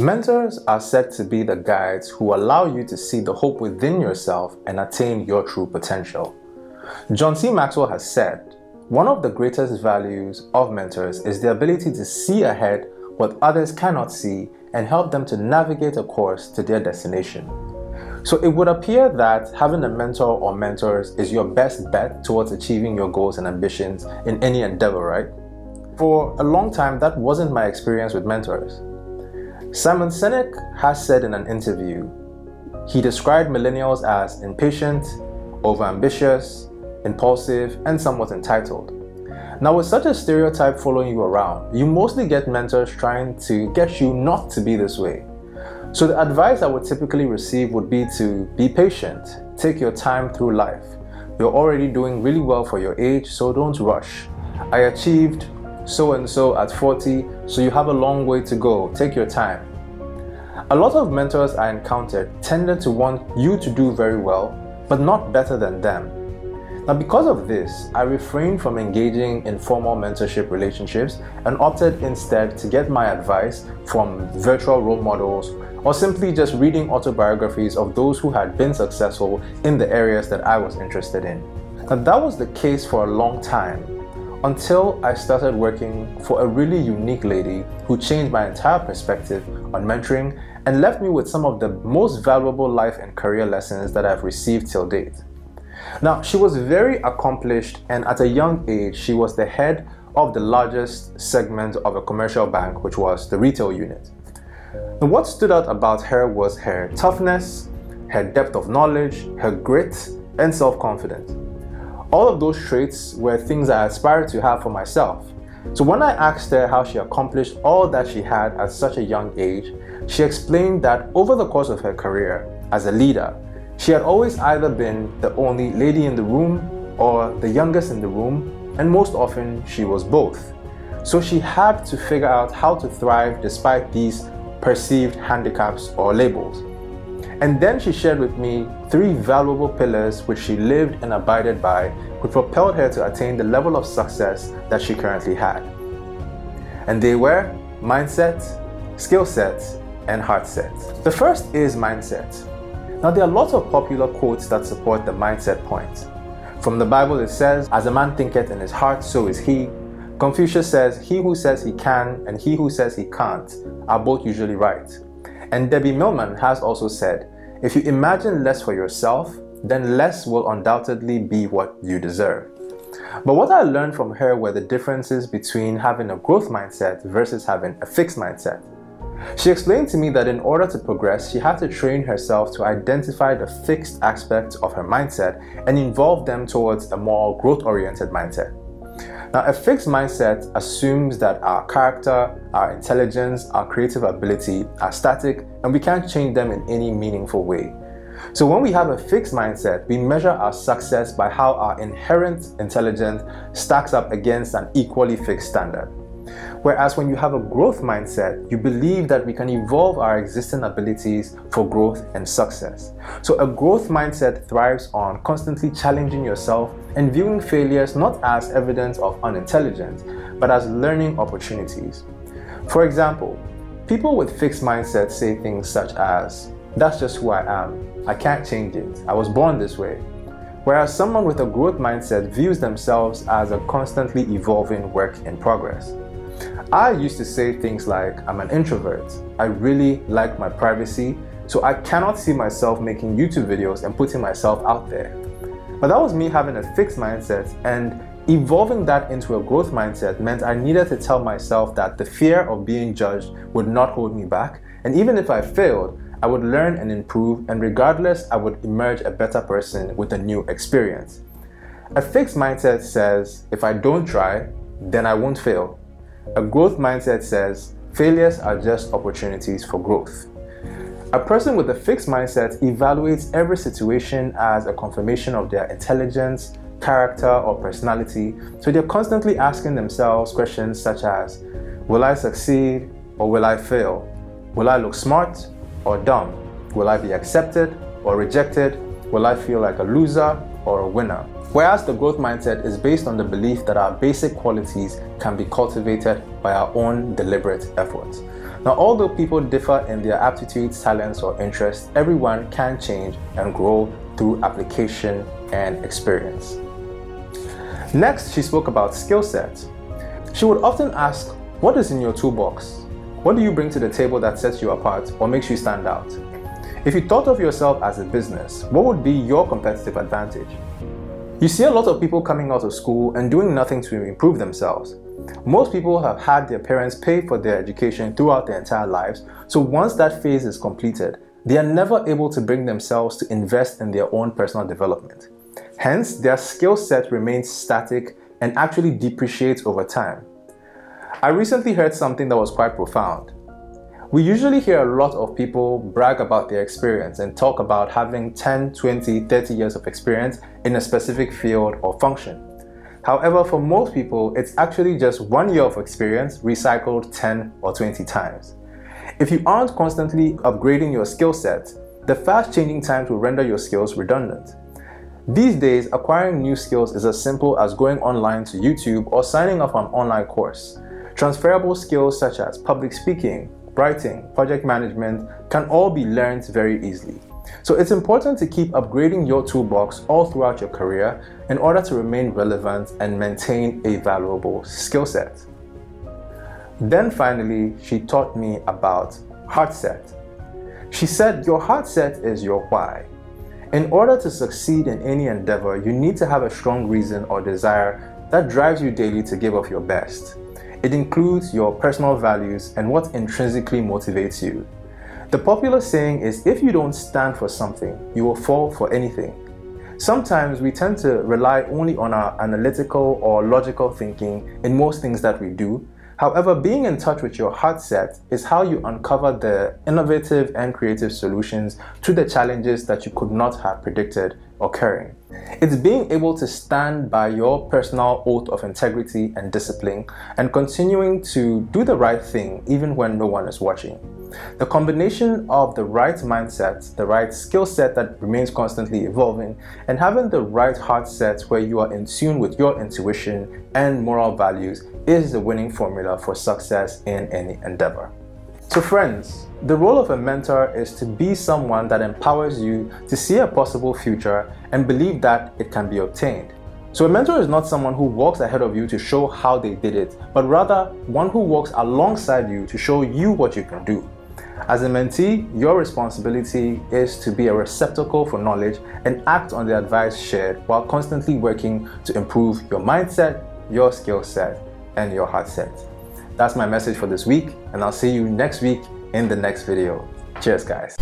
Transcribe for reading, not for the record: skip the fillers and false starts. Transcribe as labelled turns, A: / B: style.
A: Mentors are said to be the guides who allow you to see the hope within yourself and attain your true potential. John C. Maxwell has said, one of the greatest values of mentors is the ability to see ahead what others cannot see and help them to navigate a course to their destination. So it would appear that having a mentor or mentors is your best bet towards achieving your goals and ambitions in any endeavor, right? For a long time, that wasn't my experience with mentors. Simon Sinek has said in an interview, he described millennials as impatient, overambitious, impulsive, and somewhat entitled. Now, with such a stereotype following you around, you mostly get mentors trying to get you not to be this way. So the advice I would typically receive would be to be patient, take your time through life. You're already doing really well for your age, so don't rush. I achieved so and so at 40, so you have a long way to go. Take your time. A lot of mentors I encountered tended to want you to do very well, but not better than them. Now, because of this, I refrained from engaging in formal mentorship relationships and opted instead to get my advice from virtual role models or simply just reading autobiographies of those who had been successful in the areas that I was interested in. Now, that was the case for a long time, until I started working for a really unique lady who changed my entire perspective on mentoring and left me with some of the most valuable life and career lessons that I've received till date. Now, she was very accomplished, and at a young age, she was the head of the largest segment of a commercial bank, which was the retail unit. And what stood out about her was her toughness, her depth of knowledge, her grit, and self-confidence. All of those traits were things I aspired to have for myself. So when I asked her how she accomplished all that she had at such a young age, she explained that over the course of her career as a leader, she had always either been the only lady in the room or the youngest in the room, and most often she was both. So she had to figure out how to thrive despite these perceived handicaps or labels. And then she shared with me 3 valuable pillars which she lived and abided by, which propelled her to attain the level of success that she currently had. And they were mindset, skill set, and heartset. The first is mindset. Now, there are lots of popular quotes that support the mindset point. From the Bible it says, "As a man thinketh in his heart, so is he." Confucius says, "He who says he can and he who says he can't are both usually right." And Debbie Millman has also said, "If you imagine less for yourself, then less will undoubtedly be what you deserve." But what I learned from her were the differences between having a growth mindset versus having a fixed mindset. She explained to me that in order to progress, she had to train herself to identify the fixed aspects of her mindset and evolve them towards a more growth-oriented mindset. Now, a fixed mindset assumes that our character, our intelligence, our creative ability are static and we can't change them in any meaningful way. So when we have a fixed mindset, we measure our success by how our inherent intelligence stacks up against an equally fixed standard. Whereas when you have a growth mindset, you believe that we can evolve our existing abilities for growth and success. So a growth mindset thrives on constantly challenging yourself and viewing failures not as evidence of unintelligence, but as learning opportunities. For example, people with fixed mindsets say things such as, "That's just who I am. I can't change it. I was born this way." Whereas someone with a growth mindset views themselves as a constantly evolving work in progress. I used to say things like, "I'm an introvert. I really like my privacy, so I cannot see myself making YouTube videos and putting myself out there." But that was me having a fixed mindset, and evolving that into a growth mindset meant I needed to tell myself that the fear of being judged would not hold me back, and even if I failed, I would learn and improve, and regardless, I would emerge a better person with a new experience. A fixed mindset says, "If I don't try, then I won't fail." A growth mindset says, "Failures are just opportunities for growth." A person with a fixed mindset evaluates every situation as a confirmation of their intelligence, character, or personality, so they're constantly asking themselves questions such as, "Will I succeed or will I fail? Will I look smart or dumb? Will I be accepted or rejected? Will I feel like a loser or a winner?" Whereas the growth mindset is based on the belief that our basic qualities can be cultivated by our own deliberate efforts. Now, although people differ in their aptitudes, talents, or interests, everyone can change and grow through application and experience. Next, she spoke about skill set. She would often ask, what is in your toolbox? What do you bring to the table that sets you apart or makes you stand out? If you thought of yourself as a business, what would be your competitive advantage? You see a lot of people coming out of school and doing nothing to improve themselves. Most people have had their parents pay for their education throughout their entire lives, so once that phase is completed, they are never able to bring themselves to invest in their own personal development. Hence, their skill set remains static and actually depreciates over time. I recently heard something that was quite profound. We usually hear a lot of people brag about their experience and talk about having 10, 20, 30 years of experience in a specific field or function. However, for most people, it's actually just 1 year of experience recycled 10 or 20 times. If you aren't constantly upgrading your skill set, the fast-changing times will render your skills redundant. These days, acquiring new skills is as simple as going online to YouTube or signing up for an online course. Transferable skills such as public speaking, writing, project management can all be learned very easily. So it's important to keep upgrading your toolbox all throughout your career in order to remain relevant and maintain a valuable skill set. Then finally, she taught me about Heartset. She said your Heartset is your why. In order to succeed in any endeavor, you need to have a strong reason or desire that drives you daily to give of your best. It includes your personal values and what intrinsically motivates you. The popular saying is, if you don't stand for something, you will fall for anything. Sometimes we tend to rely only on our analytical or logical thinking in most things that we do. However, being in touch with your Heartset is how you uncover the innovative and creative solutions to the challenges that you could not have predicted occurring. It's being able to stand by your personal oath of integrity and discipline and continuing to do the right thing even when no one is watching. The combination of the right mindset, the right skill set that remains constantly evolving, and having the right Heartset where you are in tune with your intuition and moral values is the winning formula for success in any endeavor. So friends, the role of a mentor is to be someone that empowers you to see a possible future and believe that it can be obtained. So a mentor is not someone who walks ahead of you to show how they did it, but rather one who walks alongside you to show you what you can do. As a mentee, your responsibility is to be a receptacle for knowledge and act on the advice shared while constantly working to improve your mindset, your skill set, and your Heartset. That's my message for this week, and I'll see you next week in the next video. Cheers, guys.